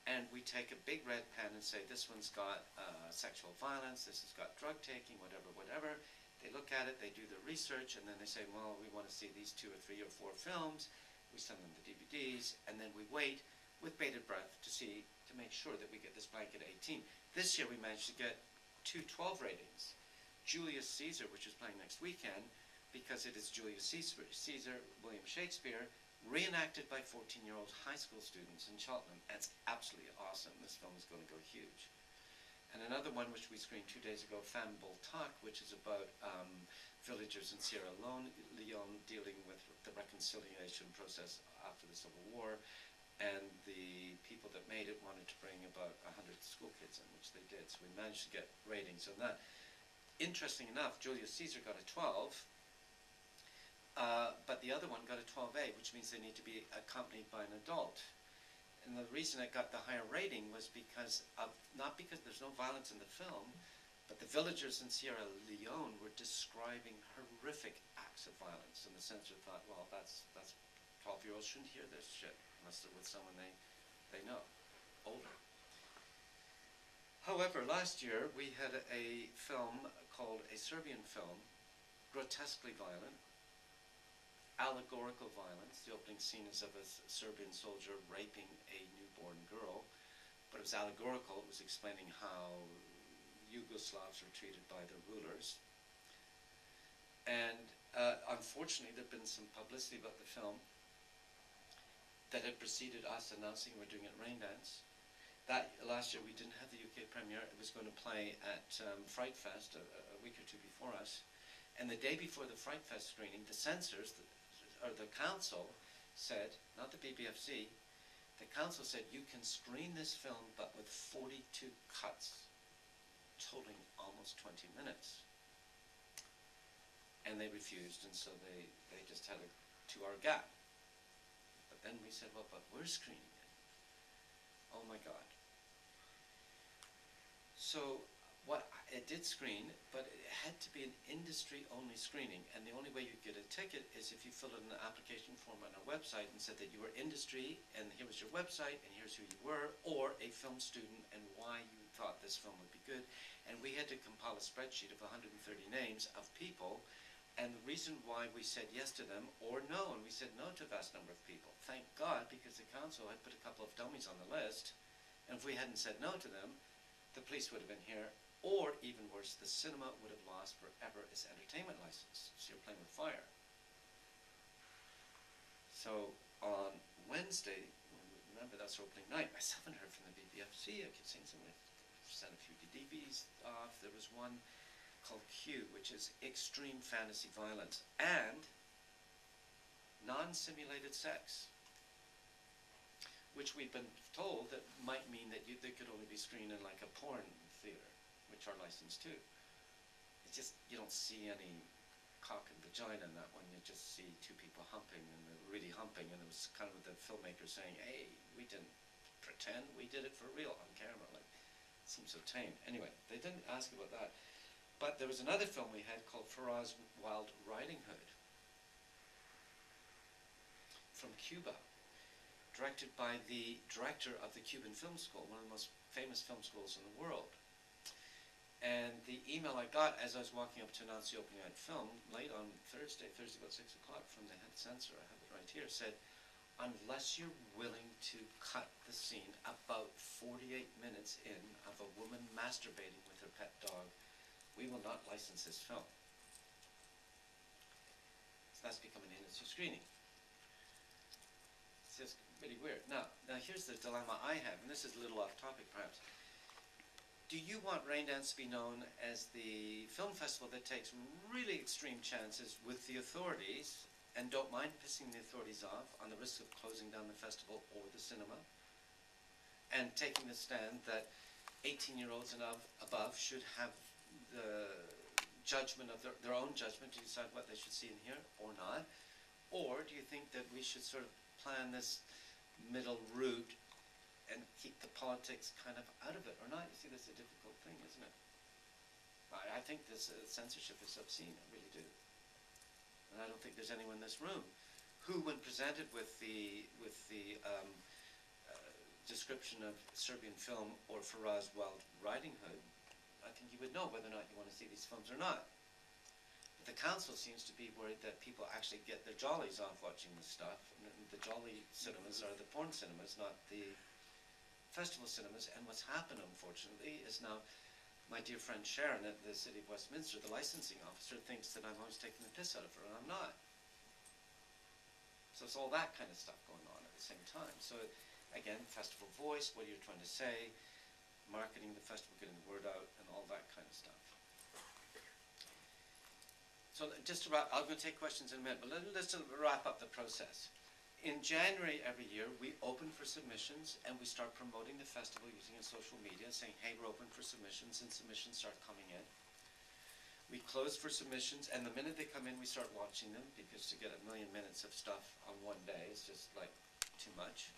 and we take a big red pen and say, this one's got sexual violence, this has got drug taking, whatever, whatever. They look at it, they do the research, and then they say, well, we want to see these 2 or 3 or 4 films. We send them the DVDs, and then we wait with bated breath to make sure that we get this blanket 18. This year we managed to get 2 12 ratings. Julius Caesar, which is playing next weekend, because it is Julius Caesar, William Shakespeare, reenacted by 14-year-old high school students in Cheltenham. And it's absolutely awesome. This film is going to go huge. And another one which we screened 2 days ago, Femme Boltak, which is about villagers in Sierra Leone dealing with the reconciliation process after the Civil War. And the people that made it wanted to bring about 100 school kids in, which they did. So we managed to get ratings on that. Interesting enough, Julius Caesar got a 12. But the other one got a 12A, which means they need to be accompanied by an adult. And the reason it got the higher rating was because of, not because there's no violence in the film, but the villagers in Sierra Leone were describing horrific acts of violence. And the censor thought, well, that's 12-year-olds shouldn't hear this shit unless they're with someone they know, older. However, last year we had a film called a Serbian film, grotesquely violent, allegorical violence. The opening scene is of a Serbian soldier raping a newborn girl, but it was allegorical. It was explaining how Yugoslavs were treated by their rulers. And unfortunately, there had been some publicity about the film that had preceded us announcing we're doing it at Raindance. That last year we didn't have the UK premiere. It was going to play at Fright Fest a week or 2 before us. And the day before the Fright Fest screening, the censors, the council said, not the BBFC, the council said you can screen this film but with 42 cuts, totaling almost 20 minutes. And they refused, and so they just had a to our gap. But then we said, well, but we're screening it. Oh my God. So it did screen, but it had to be an industry-only screening, and the only way you get a ticket is if you filled in an application form on our website and said that you were industry, and here was your website, and here's who you were, or a film student, and why you thought this film would be good. And we had to compile a spreadsheet of 130 names of people, and the reason why we said yes to them, or no, and we said no to a vast number of people. Thank God, because the council had put a couple of dummies on the list, and if we hadn't said no to them, the police would have been here, or even worse, the cinema would have lost forever its entertainment license. So you're playing with fire. So on Wednesday, remember that's opening night, I still haven't heard from the BBFC. I keep saying something, sent a few DVDs off. There was one called Q, which is extreme fantasy violence and non-simulated sex, which we've been told that might mean that they could only be screened in like a porn theater, which are licensed too. It's just, you don't see any cock and vagina in that one. You just see two people humping, and they're really humping, and it was kind of the filmmaker saying, hey, we didn't pretend, we did it for real on camera. Like, it seems so tame. Anyway, they didn't ask about that. But there was another film we had called Faraz Wild Riding Hood from Cuba, directed by the director of the Cuban Film School, one of the most famous film schools in the world. And the email I got as I was walking up to announce the opening night film, late on Thursday about 6 o'clock, from the head censor, I have it right here, said, unless you're willing to cut the scene about 48 minutes in of a woman masturbating with her pet dog, we will not license this film. So that's become an industry screening. It's just really weird. Now here's the dilemma I have, and this is a little off topic perhaps. Do you want Raindance to be known as the film festival that takes really extreme chances with the authorities and don't mind pissing the authorities off on the risk of closing down the festival or the cinema, and taking the stand that 18-year-olds and above should have the judgment of their own judgment to decide what they should see and hear or not? Or do you think that we should sort of plan this middle route and keep the politics kind of out of it or not? You see, that's a difficult thing, isn't it? I think this censorship is obscene, I really do. And I don't think there's anyone in this room who, when presented with the description of Serbian film or Faraz Wild Riding Hood, I think you would know whether or not you want to see these films or not. But the council seems to be worried that people actually get their jollies off watching this stuff. And the jolly cinemas are the porn cinemas, not the festival cinemas. And what's happened, unfortunately, is now my dear friend Sharon at the City of Westminster, the licensing officer, thinks that I'm always taking the piss out of her, and I'm not. So it's all that kind of stuff going on at the same time. So again, festival voice, what are you trying to say, marketing the festival, getting the word out, and all that kind of stuff. So just to wrap, I'm going to take questions in a minute, but let's wrap up the process. In January every year, we open for submissions, and we start promoting the festival using our social media, saying, hey, we're open for submissions, and submissions start coming in. We close for submissions, and the minute they come in, we start launching them, because to get 1 million minutes of stuff on one day is just like too much.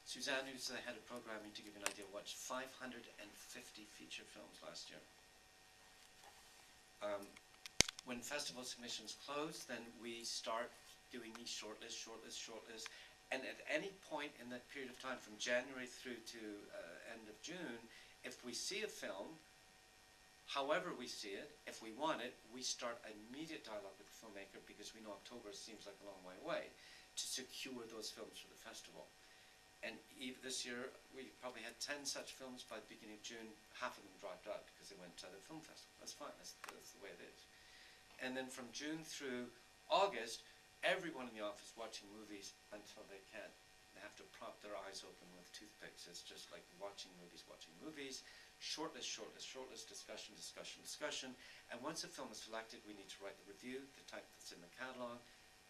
Suzanne, who's the head of programming, to give you an idea, watched 550 feature films last year. When festival submissions close, then we start doing these shortlists, and at any point in that period of time, from January through to end of June, if we see a film, however we see it, if we want it, we start immediate dialogue with the filmmaker, because we know October seems like a long way away, to secure those films for the festival. And this year, we probably had 10 such films by the beginning of June. Half of them dropped out because they went to other film festivals. That's fine, that's the way it is. And then from June through August, everyone in the office watching movies until they can't. They have to prop their eyes open with toothpicks. It's just like watching movies. Shortlist, discussion. And once a film is selected, we need to write the review, the type that's in the catalog,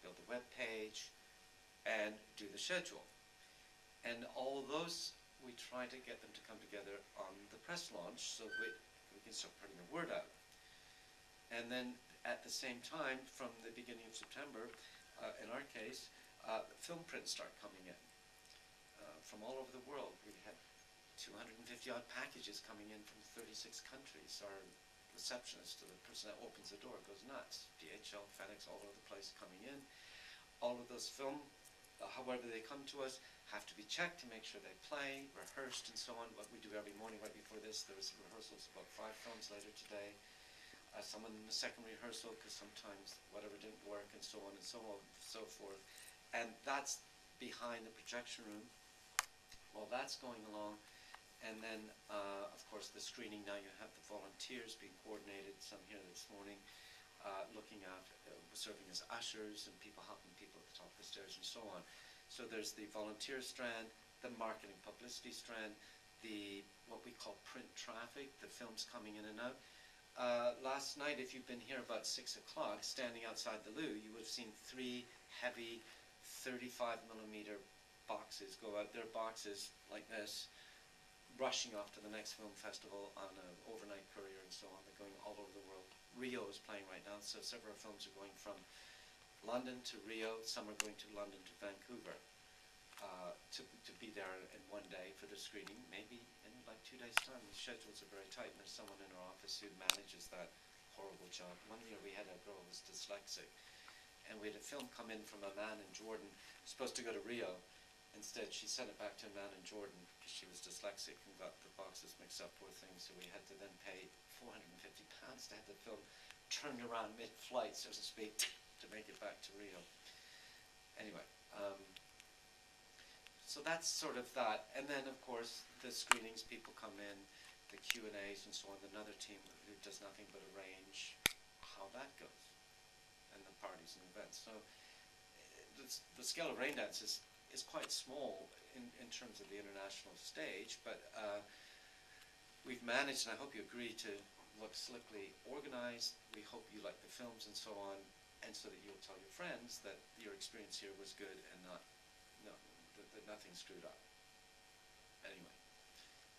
build the web page, and do the schedule. And all those, we try to get them to come together on the press launch so we can start putting the word out. And then at the same time, from the beginning of September, in our case, film prints start coming in from all over the world. We had 250 odd packages coming in from 36 countries. Our receptionist, the person that opens the door, goes nuts. DHL, FedEx, all over the place coming in. All of those film, however they come to us, have to be checked to make sure they play, rehearsed, and so on. What we do every morning right before this, there was rehearsals about 5 films later today. Someone in the second rehearsal, because sometimes whatever didn't work, and so on and so on, so forth. And that's behind the projection room. Well, that's going along. And then, of course, the screening, now you have the volunteers being coordinated, some here this morning, looking at, serving as ushers and people helping people at the top of the stairs and so on. So there's the volunteer strand, the marketing publicity strand, the, what we call print traffic, the films coming in and out. Last night, if you've been here about 6 o'clock, standing outside the loo, you would have seen 3 heavy 35mm boxes go out. They're boxes like this, rushing off to the next film festival on an overnight courier and so on. They're going all over the world. Rio is playing right now, so several films are going from London to Rio. Some are going to London to Vancouver to be there in one day for the screening, maybe in like 2 days' time. The schedules are very tight, and there's someone in our office who manages that horrible job. One year we had a girl who was dyslexic, and we had a film come in from a man in Jordan, supposed to go to Rio. Instead, she sent it back to a man in Jordan because she was dyslexic and got the boxes mixed up, poor thing. So we had to then pay £450 to have the film turned around mid-flight, so to speak, to make it back to Rio. Anyway, so that's sort of that. And then, of course, the screenings, people come in, the Q&As and so on. Another team who does nothing but arrange how that goes, and the parties and events. So the scale of rain dance is quite small in terms of the international stage, but we've managed, and I hope you agree, to look slickly organized. We hope you like the films and so on, and so that you'll tell your friends that your experience here was good and that nothing screwed up. Anyway,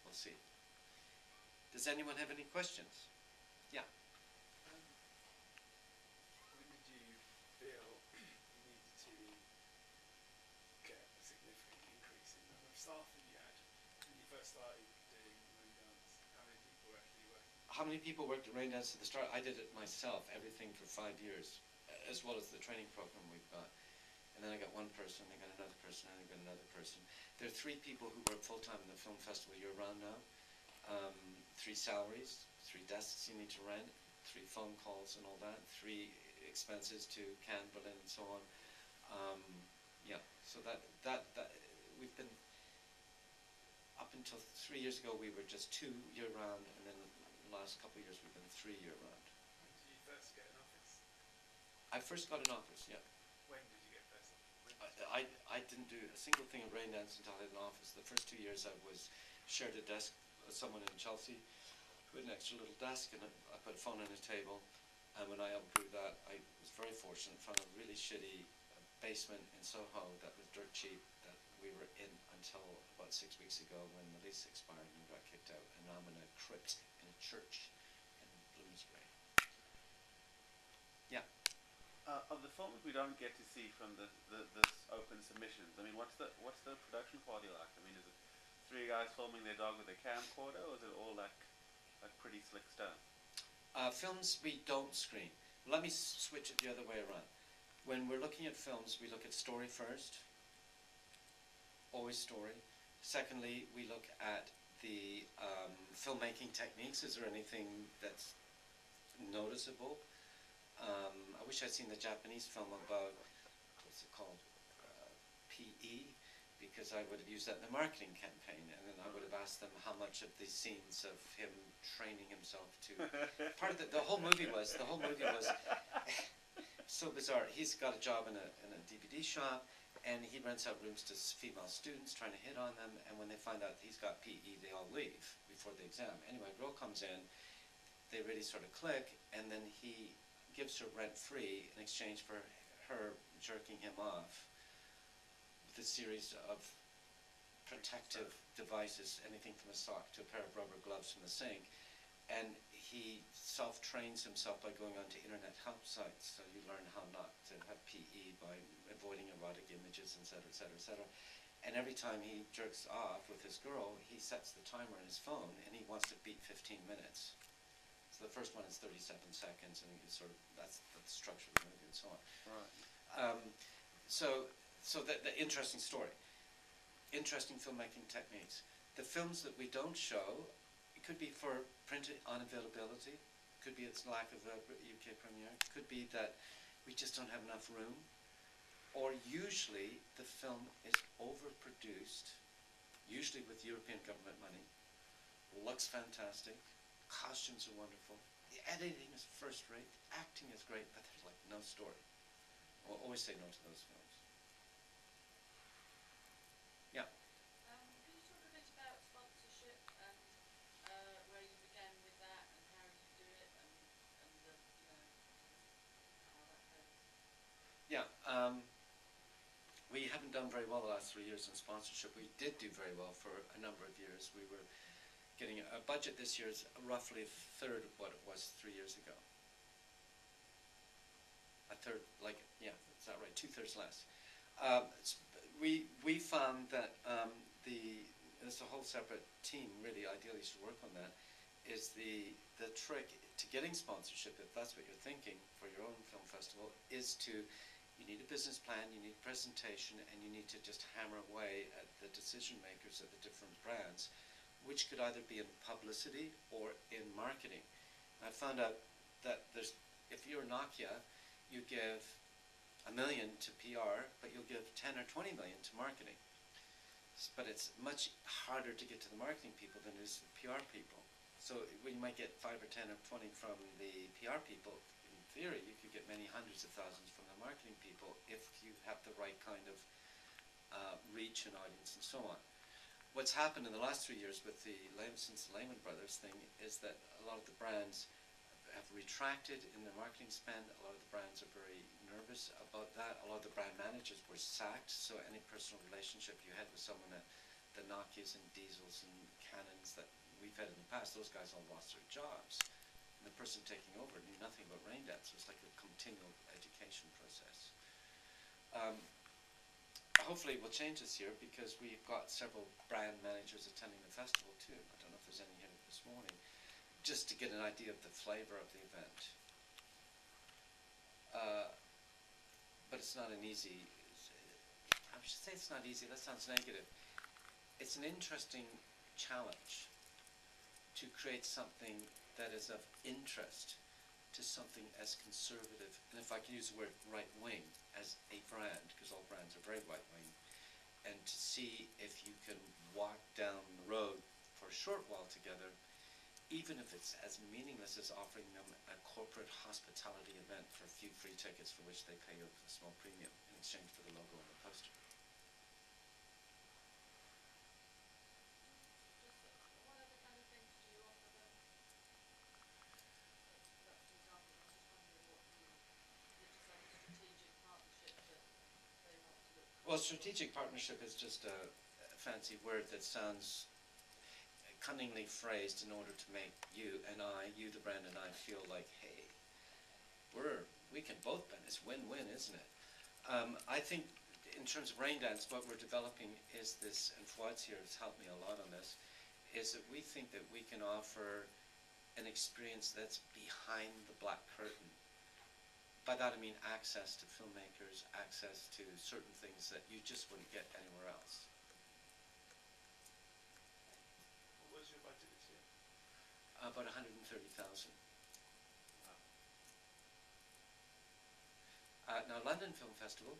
we'll see. Does anyone have any questions? Yeah. When did you feel you needed to get a significant increase in the number of staff that you had when you first started doing rain dance? How many people were actually working? How many people worked at Rain Dance at the start? I did it myself, everything for 5 years, as well as the training program we've got. And then I got one person, I got another person, and I got another person. There are 3 people who work full-time in the film festival year-round now. 3 salaries, 3 desks you need to rent, 3 phone calls and all that, 3 expenses to Cannes, Berlin, and so on. Yeah, so that we've been, up until 3 years ago, we were just 2 year-round, and then the last couple of years we've been 3 year-round. When did you first get an office? I first got an office, yeah. When did you get first? I didn't do a single thing at Rain Dance until I had an office. The first 2 years I was shared a desk with someone in Chelsea who had an extra little desk, and I put a phone on his table. And when I outgrew that, I was very fortunate, found a really shitty basement in Soho that was dirt cheap that we were in until about 6 weeks ago when the lease expired and we got kicked out. And now I'm in a crypt in a church in Bloomsbury. Yeah. Of the films we don't get to see from this open submissions, I mean, what's the production quality like? I mean, is it 3 guys filming their dog with a camcorder, or is it all like pretty slick stuff? Films we don't screen. Let me switch it the other way around. When we're looking at films, we look at story first. Always story. Secondly, we look at the filmmaking techniques. Is there anything that's noticeable? I wish I'd seen the Japanese film about, what's it called, PE, because I would have used that in the marketing campaign, and then I would have asked them how much of the scenes of him training himself to, part of the whole movie was so bizarre. He's got a job in a DVD shop, and he rents out rooms to female students, trying to hit on them, and when they find out he's got PE, they all leave before the exam. Anyway, a girl comes in, they really sort of click, and then he gives her rent-free in exchange for her jerking him off with a series of protective devices, anything from a sock to a pair of rubber gloves from the sink. and he self-trains himself by going onto internet help sites. So you learn how not to have PE by avoiding erotic images, etc., etc., etc. And every time he jerks off with his girl, he sets the timer on his phone, and he wants to beat 15 minutes. So the first one is 37 seconds, and it's sort of that's the structure of the movie and so on. Right. So the interesting story, interesting filmmaking techniques. The films that we don't show, it could be for print unavailability, could be its lack of a UK premiere, could be that we just don't have enough room, or usually the film is overproduced, usually with European government money, looks fantastic, costumes are wonderful, the editing is first rate, acting is great, but there's like no story. I'll always say no to those films. Yeah. Can you talk a bit about sponsorship and where you began with that and how you do it and the, you know, how that goes? Yeah. We haven't done very well the last 3 years in sponsorship. We did do very well for a number of years. We were getting a budget this year is roughly a third of what it was 3 years ago. A third, like, yeah, is that right? 2/3 less. We found that there's a whole separate team, really, ideally should work on that, is the trick to getting sponsorship, if that's what you're thinking for your own film festival, is to, you need a business plan, you need presentation, and you need to just hammer away at the decision makers of the different brands, which could either be in publicity or in marketing. I found out that if you're Nokia, you give $1 million to PR, but you'll give 10 or 20 million to marketing. But it's much harder to get to the marketing people than it is to the PR people. So we might get 5 or 10 or 20 from the PR people. In theory, you could get many hundreds of thousands from the marketing people if you have the right kind of reach and audience and so on. What's happened in the last 3 years with since the Lehman Brothers thing is that a lot of the brands have retracted in their marketing spend. A lot of the brands are very nervous about that. A lot of the brand managers were sacked, so any personal relationship you had with someone at the Nokias and Diesels and Canons that we've had in the past, those guys all lost their jobs. And the person taking over knew nothing about rain dance. It was like a continual education process. Hopefully it will change this year because we've got several brand managers attending the festival too. I don't know if there's any here this morning, just to get an idea of the flavor of the event. But it's not an easy, I should say it's not easy, that sounds negative. It's an interesting challenge to create something that is of interest to something as conservative, and if I can use the word right-wing, as a brand, because all brands are very right-wing, and to see if you can walk down the road for a short while together, even if it's as meaningless as offering them a corporate hospitality event for a few free tickets for which they pay a small premium in exchange for the logo on the poster. What other kind of things do you offer them? That's an example. I was just wondering what you, is it just like a strategic partnership that they want to look for? Well, strategic partnership is just a fancy word that sounds cunningly phrased in order to make you the brand and I, feel like, hey, we can both benefit. It's win-win, isn't it? I think in terms of rain dance, what we're developing is this, and Fuad's here has helped me a lot on this, is that we think that we can offer an experience that's behind the black curtain. By that I mean access to filmmakers, access to certain things that you just wouldn't get anywhere else. What was your budget this year? About 130,000. Now, London Film Festival,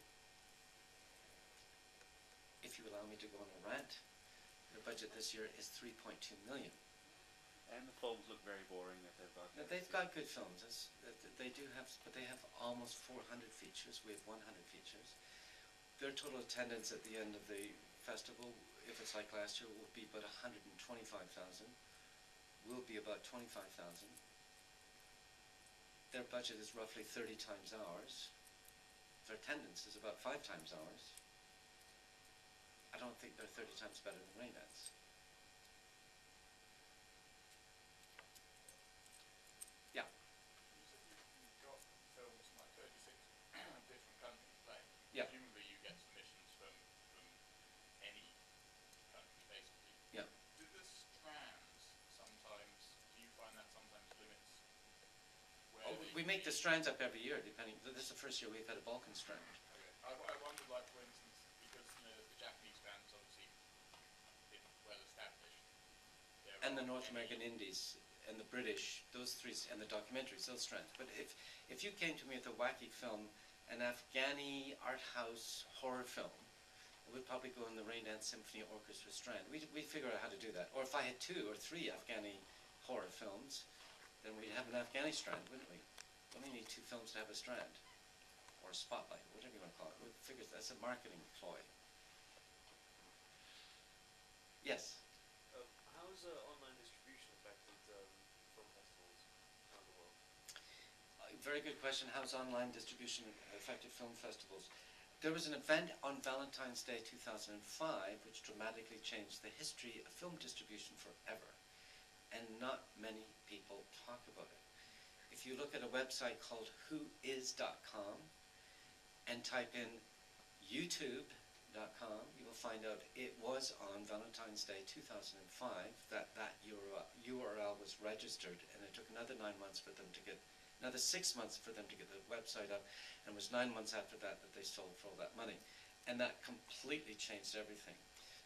if you allow me to go on a rant, the budget this year is 3.2 million. And the films look very boring that they've got. Now, they've got good films. They do have, but they have almost 400 features. We have 100 features. Their total attendance at the end of the festival, if it's like last year, will be about 125,000. Will be about 25,000. Their budget is roughly 30 times ours. Their attendance is about 5 times ours. I don't think they're 30 times better than Raindance. we make the strands up every year, depending. This is the first year we've had a Balkan strand. Okay. I wondered, like, for instance, because the Japanese bands obviously been well established. And the North American Indies and the British, those three, and the documentaries, those strands. But if you came to me with a wacky film, an Afghani art house horror film, it would probably go in the Rain Dance Symphony Orchestra strand. We'd figure out how to do that. Or if I had 2 or 3 Afghani horror films, then we'd have an Afghani strand, wouldn't we? We only need 2 films to have a strand. Or a spotlight, whatever you want to call it. We figure that's a marketing ploy. Yes? How has online distribution affected film festivals around the world? Very good question. How's online distribution affected film festivals? There was an event on Valentine's Day 2005 which dramatically changed the history of film distribution forever. And not many people talk about it. If you look at a website called whois.com and type in youtube.com, you will find out it was on Valentine's Day 2005 that URL was registered, and it took another 9 months for them to get, another 6 months for them to get the website up, and it was 9 months after that that they sold for all that money. And that completely changed everything.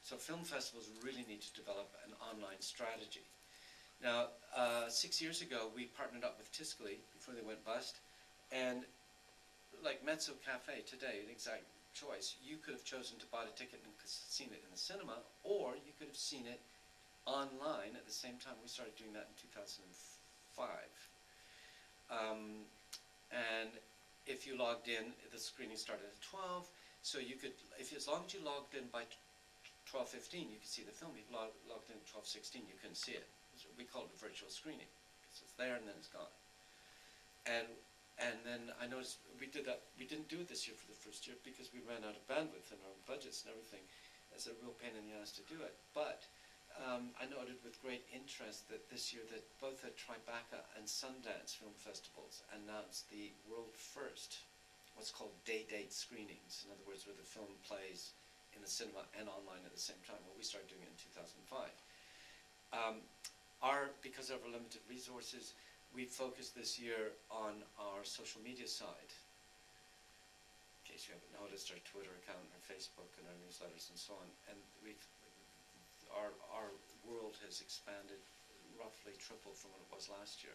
So film festivals really need to develop an online strategy. Now, 6 years ago, we partnered up with Tiscali before they went bust, and like Mezzo Cafe today, an exact choice. You could have chosen to buy a ticket and seen it in the cinema, or you could have seen it online at the same time. We started doing that in 2005. And if you logged in, the screening started at 12, so you could, as long as you logged in by 12:15, you could see the film. If you logged in at 12:16, you couldn't see it. So we call it a virtual screening. So it's there and then it's gone. And then I noticed we did that. We didn't do it this year for the first year because we ran out of bandwidth and our budgets and everything. It's a real pain in the ass to do it. But I noted with great interest that this year that both the Tribeca and Sundance film festivals announced the world first, what's called day-date screenings. In other words, where the film plays in the cinema and online at the same time. Well, we started doing it in 2005. Because of our limited resources, we focused this year on our social media side. In case you haven't noticed, our Twitter account, our Facebook, and our newsletters and so on. And our world has expanded roughly triple from what it was last year.